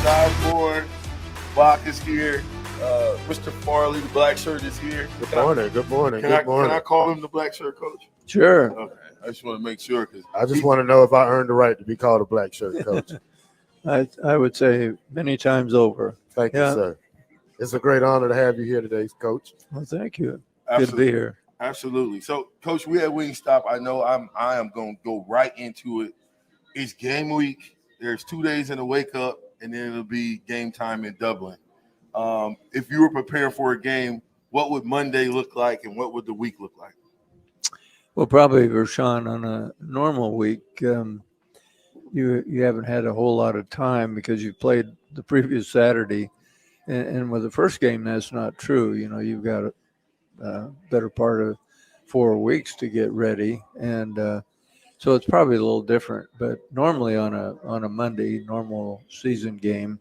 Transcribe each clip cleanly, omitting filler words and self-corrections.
Osborne. Bach is here. Mr. Farley, the black shirt, is here. Good morning. Can I call him the black shirt coach? Sure. Okay. I just want to make sure. I just want to know if I earned the right to be called a black shirt coach. I would say many times over. Thank you, sir. It's a great honor to have you here today, Coach. Well, thank you. Absolutely. Good to be here. Absolutely. So, Coach, we at Wingstop. I know I am going to go right into it. It's game week. There's 2 days in the wake up, and then it'll be game time in Dublin. If you were preparing for a game, what would Monday look like, and what would the week look like? Well, probably, Vershan, on a normal week, you haven't had a whole lot of time because you played the previous Saturday. And with the first game, that's not true. You know, you've got a better part of 4 weeks to get ready. And so it's probably a little different. But normally on a Monday, normal season game,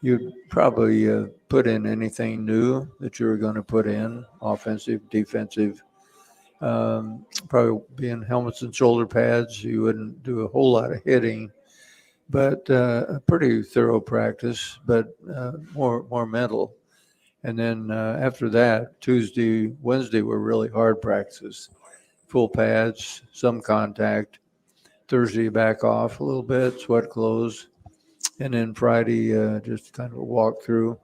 you'd probably put in anything new that you were going to put in, offensive, defensive. Probably be in helmets and shoulder pads. You wouldn't do a whole lot of hitting, but a pretty thorough practice, but more mental. And then after that, Tuesday, Wednesday were really hard practices, full pads, some contact. Thursday back off a little bit, sweat clothes, and then Friday just kind of a walk through.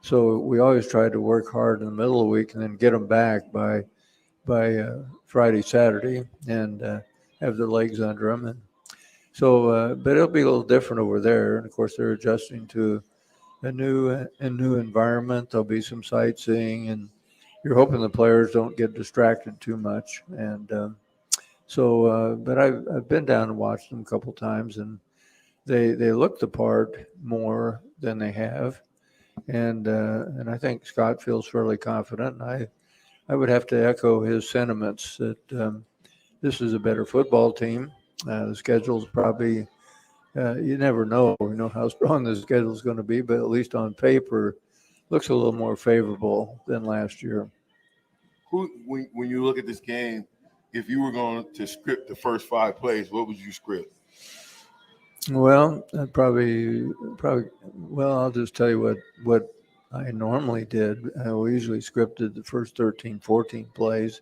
So we always tried to work hard in the middle of the week and then get them back by Friday, Saturday, and have their legs under them. And so, but it'll be a little different over there. And of course, they're adjusting to a new environment. There'll be some sightseeing, and you're hoping the players don't get distracted too much. And but I've been down and watched them a couple times, and they look the part more than they have. And I think Scott feels fairly confident. And I would have to echo his sentiments that this is a better football team. The schedule's probably, you never know, how strong the schedule's going to be, but at least on paper, looks a little more favorable than last year. When you look at this game, if you were going to script the first 5 plays, what would you script? Well, I'd probably, I'll just tell you what I normally did. We usually scripted the first 13, 14 plays,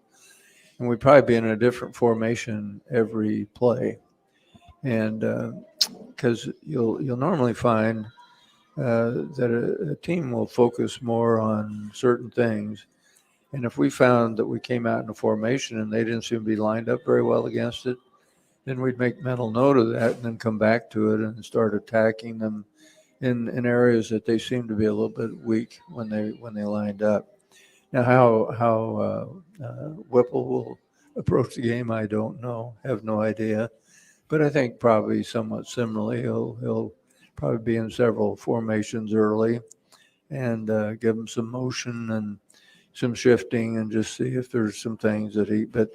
and we'd probably be in a different formation every play. And because you'll normally find that a team will focus more on certain things. And if we found that we came out in a formation and they didn't seem to be lined up very well against it, then we'd make mental note of that and then come back to it and start attacking them in areas that they seem to be a little bit weak when they lined up. Now, how Whipple will approach the game, I don't know, have no idea. But I think probably somewhat similarly, he'll probably be in several formations early and give them some motion and some shifting and just see if there's some things that but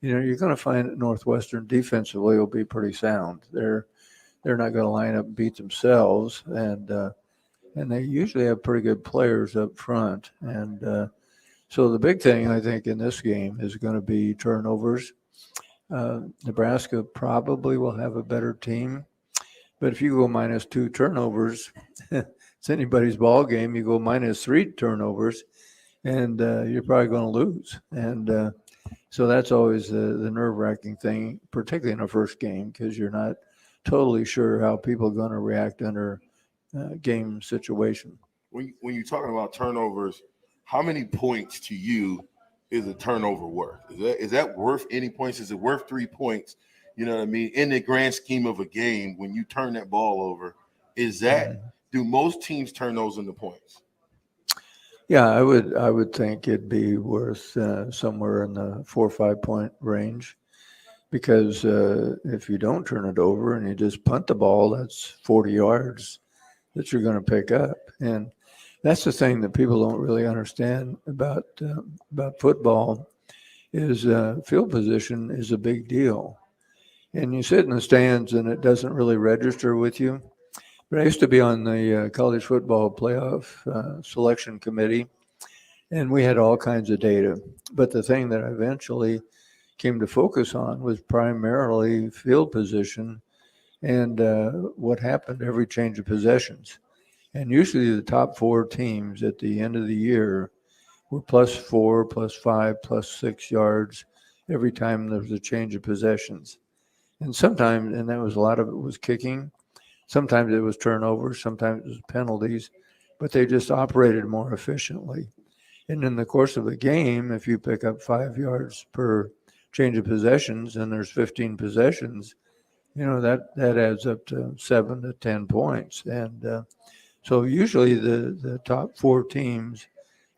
you're going to find that Northwestern defensively will be pretty sound. They're not going to line up and beat themselves, and they usually have pretty good players up front. And so the big thing I think in this game is going to be turnovers. Nebraska probably will have a better team, but if you go -2 turnovers, it's anybody's ball game. You go -3 turnovers, and you're probably going to lose. And so that's always the nerve-wracking thing, particularly in a first game, because you're not totally sure how people are going to react under game situation. When you're talking about turnovers, how many points to you is a turnover worth? Is that worth any points? Is it worth 3 points? You know what I mean? In the grand scheme of a game, when you turn that ball over, do most teams turn those into points? Yeah, I would think it'd be worth somewhere in the 4 or 5 point range, because if you don't turn it over and you just punt the ball, that's 40 yards that you're going to pick up. And that's the thing that people don't really understand about football is field position is a big deal. And you sit in the stands and it doesn't really register with you. But I used to be on the college football playoff selection committee, and we had all kinds of data. But the thing that I eventually came to focus on was primarily field position and what happened every change of possessions. And usually the top 4 teams at the end of the year were +4, +5, +6 yards every time there was a change of possessions. And sometimes, and that was a lot of it was kicking. Sometimes it was turnovers, sometimes it was penalties, but they just operated more efficiently. And in the course of a game, if you pick up 5 yards per change of possessions and there's 15 possessions, that adds up to 7 to 10 points. And so usually the top 4 teams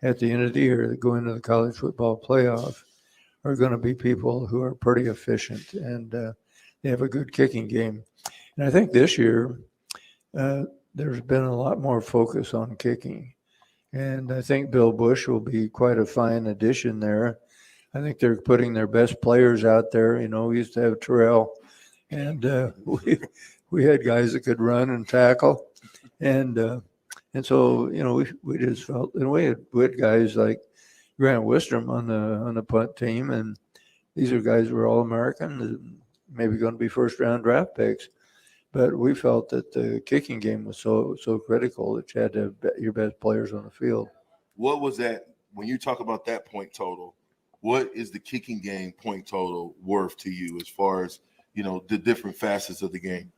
at the end of the year that go into the college football playoff are going to be people who are pretty efficient and they have a good kicking game. And I think this year there's been a lot more focus on kicking. And I think Bill Bush will be quite a fine addition there. I think they're putting their best players out there. We used to have Terrell, and we had guys that could run and tackle. And so we just felt, and we had guys like Grant Wistrom on the punt team, and these are guys who are all American, maybe going to be first round draft picks. But we felt that the kicking game was so critical that you had to have your best players on the field. What was that when you talk about that point total? What is the kicking game point total worth to you as far as the different facets of the game?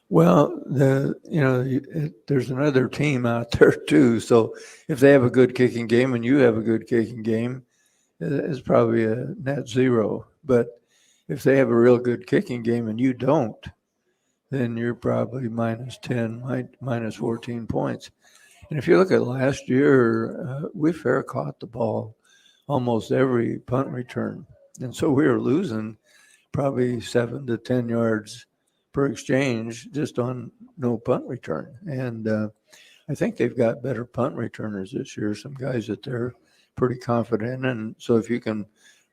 Well, there's another team out there too. So if they have a good kicking game and you have a good kicking game, it's probably a net zero. But if they have a real good kicking game and you don't, then you're probably -10, -14 points. And if you look at last year, we fair caught the ball almost every punt return. And so we were losing probably 7 to 10 yards per exchange just on no punt return. And I think they've got better punt returners this year, some guys that they're pretty confident in. And so if you can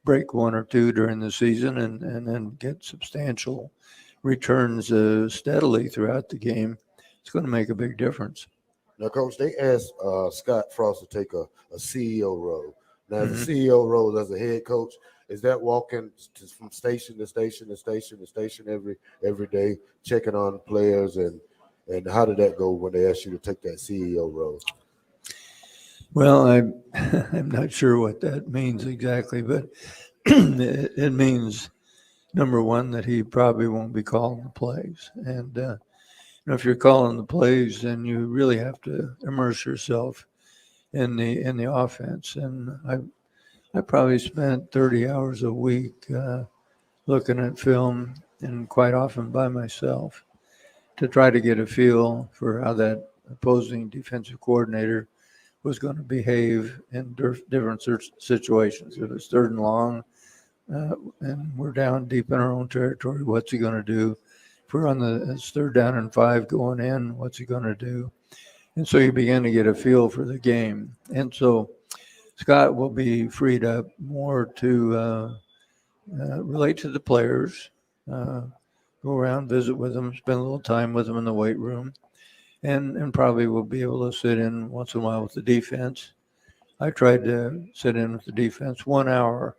break 1 or 2 during the season and then get substantial returns steadily throughout the game, it's going to make a big difference. Now, Coach, they asked Scott Frost to take a CEO role. Now, the CEO role as a head coach, is that walking from station to station to station to station every day, checking on players, and how did that go when they asked you to take that CEO role? Well, I'm not sure what that means exactly, but it means, number one, that he probably won't be calling the plays. And if you're calling the plays, then you really have to immerse yourself in the offense. And I probably spent 30 hours a week looking at film, and quite often by myself, to try to get a feel for how that opposing defensive coordinator was going to behave in different situations. If it's 3rd and long, and we're down deep in our own territory, what's he going to do? If we're on it's 3rd down and 5 going in, what's he going to do? And so you begin to get a feel for the game. And so Scott will be freed up more to relate to the players, go around, visit with them, spend a little time with them in the weight room, and probably will be able to sit in once in a while with the defense. I tried to sit in with the defense 1 hour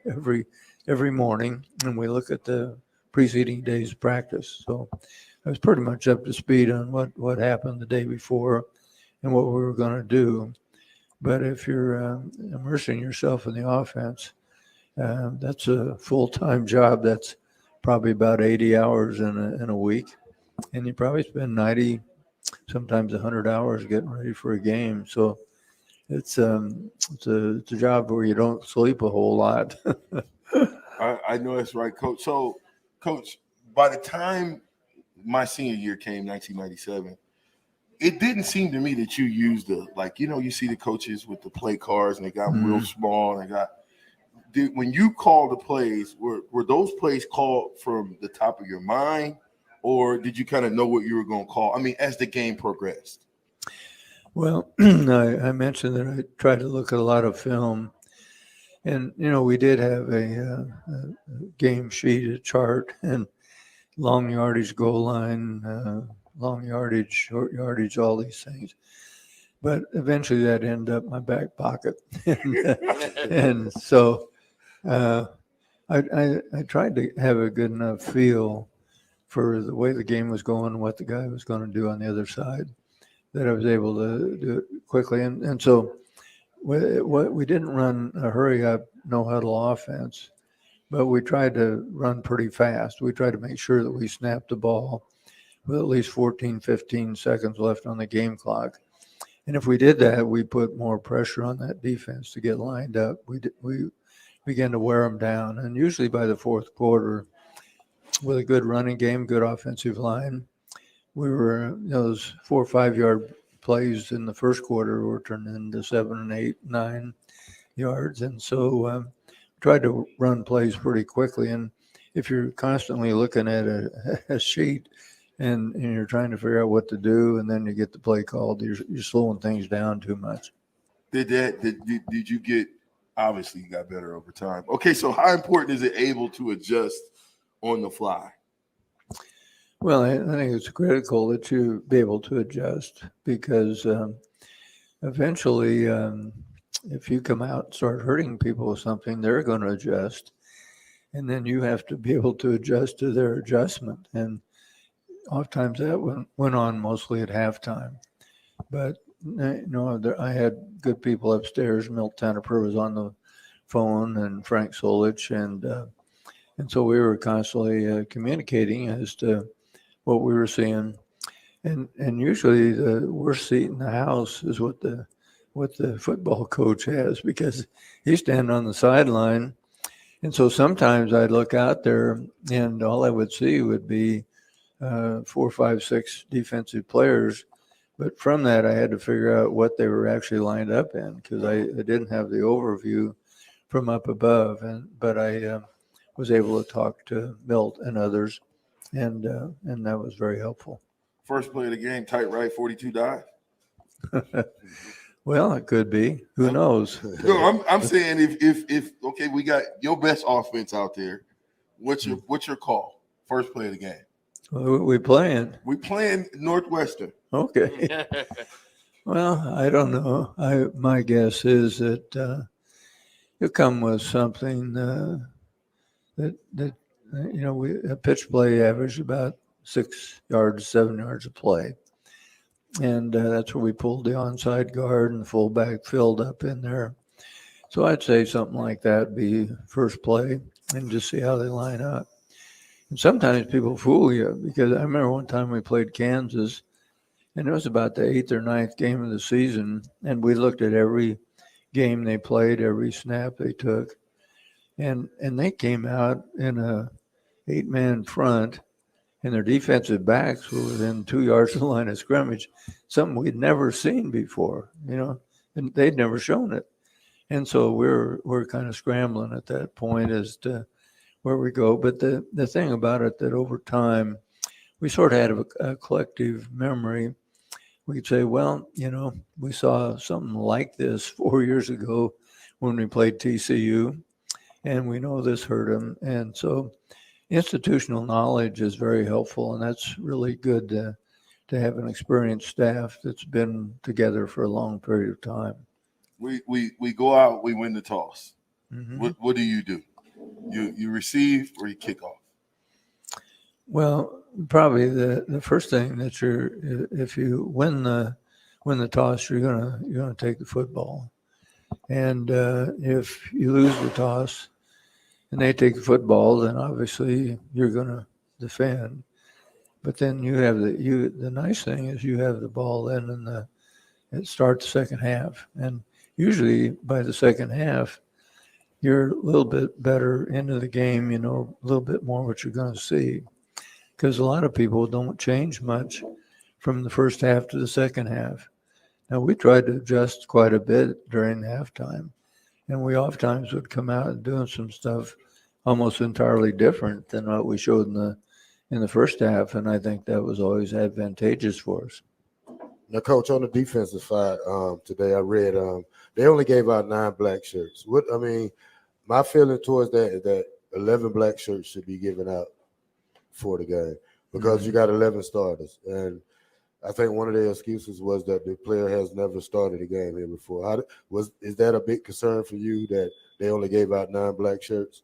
every morning, and we look at the preceding day's practice. So I was pretty much up to speed on what happened the day before and what we were going to do. But if you're immersing yourself in the offense, that's a full-time job. That's probably about 80 hours in a week, and you probably spend 90, sometimes 100 hours getting ready for a game. So it's a job where you don't sleep a whole lot. I know that's right, Coach. So, Coach, by the time my senior year came, 1997, it didn't seem to me that you used you see the coaches with the play cards and they got them real small and when you called the plays, were those plays called from the top of your mind, or did you kind of know what you were going to call? I mean, as the game progressed. Well, I mentioned that I tried to look at a lot of film, and we did have a game sheet, a chart, and long yardage, goal line, long yardage, short yardage, all these things. But eventually that ended up in my back pocket. and so I tried to have a good enough feel for the way the game was going, what the guy was going to do on the other side, that I was able to do it quickly. And so we didn't run a hurry up, no huddle offense, but we tried to run pretty fast. We tried to make sure that we snapped the ball with at least 14, 15 seconds left on the game clock. And if we did that, we put more pressure on that defense to get lined up. We began to wear them down. And usually by the fourth quarter, with a good running game, good offensive line, we were, those 4 or 5 yard plays in the first quarter were turned into 7 and 8, 9 yards. And so tried to run plays pretty quickly. And if you're constantly looking at a sheet and you're trying to figure out what to do, and then you get the play called, you're slowing things down too much. Did you get, obviously you got better over time. Okay, so how important is it able to adjust on the fly? Well, I think it's critical that you be able to adjust, because eventually if you come out and start hurting people with something, they're going to adjust. And then you have to be able to adjust to their adjustment. And oftentimes that went on mostly at halftime. But, I had good people upstairs. Milt Tanneper was on the phone, and Frank Solich. And so we were constantly communicating as to what we were seeing. And usually the worst seat in the house is what the football coach has, because he's standing on the sideline. And so sometimes I'd look out there and all I would see would be 4, 5, 6 defensive players. But from that, I had to figure out what they were actually lined up in, because I didn't have the overview from up above. But I was able to talk to Milt and others, and that was very helpful. First play of the game, tight right, 42 dive. Well, it could be. Who knows? No, I'm saying if okay, we got your best offense out there. What's your call? First play of the game. We playing. We playing Northwestern. Okay. Well, I don't know. My guess is that you'll come with something that a pitch play averaged about 6 yards, 7 yards of play. And that's where we pulled the onside guard and the fullback filled up in there. So I'd say something like that be first play, and just see how they line up. And sometimes people fool you, because I remember one time we played Kansas, and it was about the 8th or 9th game of the season, and we looked at every game they played, every snap they took, and they came out in a 8-man front, and their defensive backs were within 2 yards of the line of scrimmage, something we'd never seen before, and they'd never shown it. And so we're kind of scrambling at that point as to where we go. But the thing about it, that over time, we sort of had a collective memory. We could say, well, we saw something like this 4 years ago when we played TCU, and we know this hurt them. And so institutional knowledge is very helpful, and that's really good to have an experienced staff that's been together for a long period of time. We go out, we win the toss. Mm-hmm. What do? You receive or you kick off? Well, probably the first thing that if you win the toss, you're gonna take the football, and if you lose the toss and they take the football, then obviously you're gonna defend. But then you have the nice thing is you have the ball then, and it starts the second half, and usually by the second half, you're a little bit better into the game, a little bit more what you're going to see, because a lot of people don't change much from the first half to the second half. Now, we tried to adjust quite a bit during halftime, and we oftentimes would come out and doing some stuff almost entirely different than what we showed in the first half, and I think that was always advantageous for us. Now, Coach, on the defensive side, today I read they only gave out 9 black shirts. My feeling towards that is that 11 black shirts should be given out for the game, because you got 11 starters. And I think one of their excuses was that the player has never started a game here before. Is that a big concern for you that they only gave out 9 black shirts?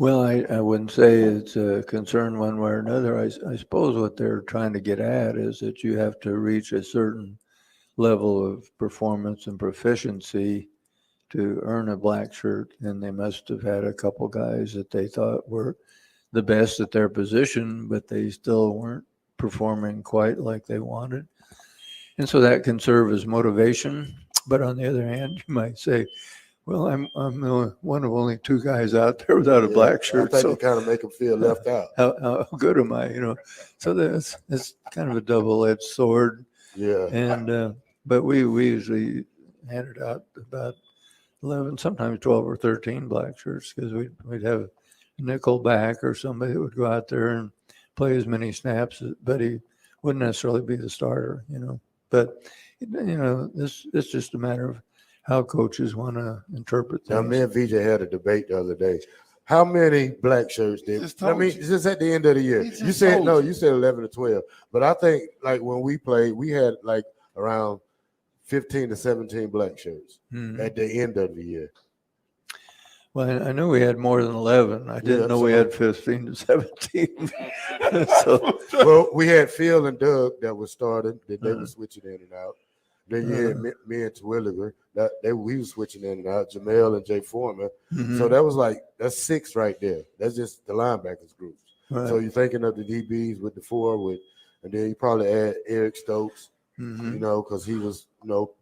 Well, I wouldn't say it's a concern one way or another. I suppose what they're trying to get at is that you have to reach a certain level of performance and proficiency to earn a black shirt, and they must have had a couple guys that they thought were the best at their position, but they still weren't performing quite like they wanted. And so that can serve as motivation. But on the other hand, you might say, well, I'm one of only two guys out there without a black shirt. I think So it kind of make them feel left out. how good am I? So it's kind of a double-edged sword. Yeah. And but we usually handed out about 11, sometimes 12 or 13 black shirts because we'd have a nickel back or somebody that would go out there and play as many snaps, but he wouldn't necessarily be the starter. But it's just a matter of how coaches want to interpret things. Now, me and VJ had a debate the other day. How many black shirts did? I mean, just at the end of the year. You said no. You said 11 or 12. But I think like when we played, we had like around 15 to 17 black shirts at the end of the year. Well, I knew we had more than 11. I didn't know we had 15 to 17. Well, we had Phil and Doug that was starting. Then they were switching in and out. Then you had me and Terwilliger. We were switching in and out. Jamel and Jay Foreman. So that was that's 6 right there. That's just the linebackers group. Right. So you're thinking of the DBs with the 4 and then you probably add Eric Stokes, because he was,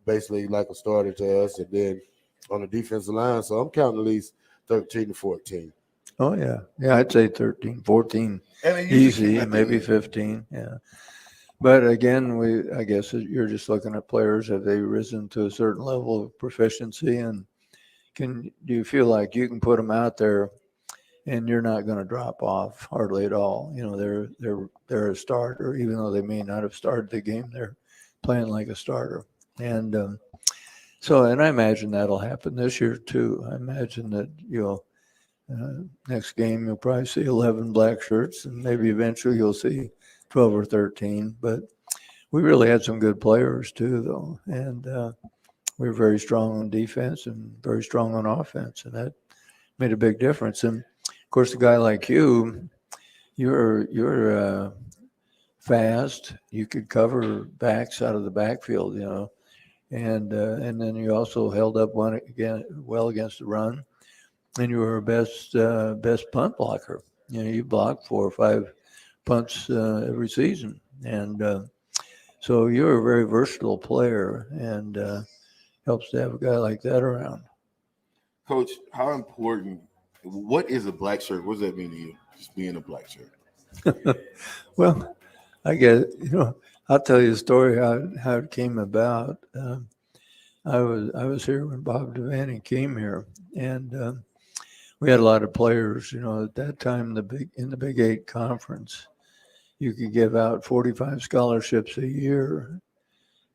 basically like a starter to us. And then on the defensive line, so I'm counting at least 13 to 14. Oh, yeah. Yeah, I'd say 13, 14. Easy, and maybe 15. Yeah. But again, I guess you're just looking at players. Have they risen to a certain level of proficiency? And do you feel like you can put them out there and you're not going to drop off hardly at all? They're a starter, even though they may not have started the game. They're playing like a starter. And and I imagine that'll happen this year too. I imagine that next game you'll probably see 11 black shirts, and maybe eventually you'll see 12 or 13. But we really had some good players too, though, and we were very strong on defense and very strong on offense, and that made a big difference. And of course, a guy like you're fast. You could cover backs out of the backfield, and then you also held up well against the run, and you were a best punt blocker. You blocked 4 or 5 punts every season, and so you're a very versatile player, and helps to have a guy like that around. Coach, how important? What is a black shirt? What does that mean to you? Just being a black shirt. Well, I guess I'll tell you a story how it came about. I was here when Bob Devaney came here, and we had a lot of players. At that time, in the Big 8 conference, you could give out 45 scholarships a year,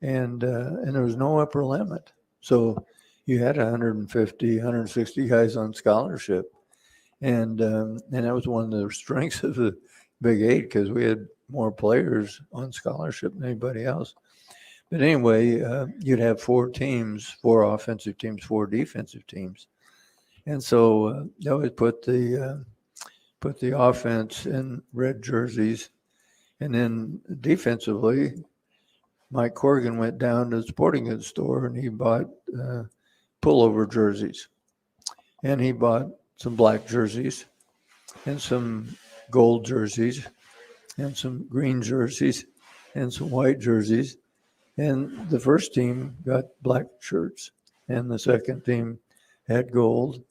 and there was no upper limit. So you had 150, 160 guys on scholarship, and that was one of the strengths of the Big 8 because we had more players on scholarship than anybody else. But anyway, you'd have 4 teams, 4 offensive teams, 4 defensive teams, and so that would put the offense in red jerseys, and then defensively, Mike Corrigan went down to the sporting goods store and he bought pullover jerseys, and he bought some black jerseys and some gold jerseys and some green jerseys and some white jerseys. And the first team got black shirts, and the second team had gold,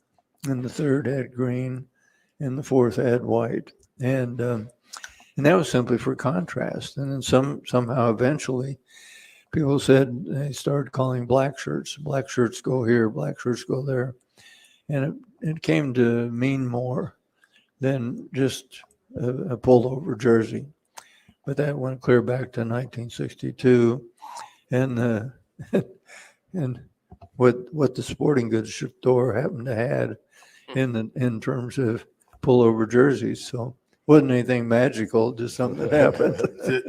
and the third had green, and the fourth had white. And that was simply for contrast. And then somehow eventually people said they started calling black shirts go here, black shirts go there. And it came to mean more than just a pullover jersey. But that went clear back to 1962. And and what the sporting goods store happened to had in terms of pullover jerseys. So it wasn't anything magical, just something that happened.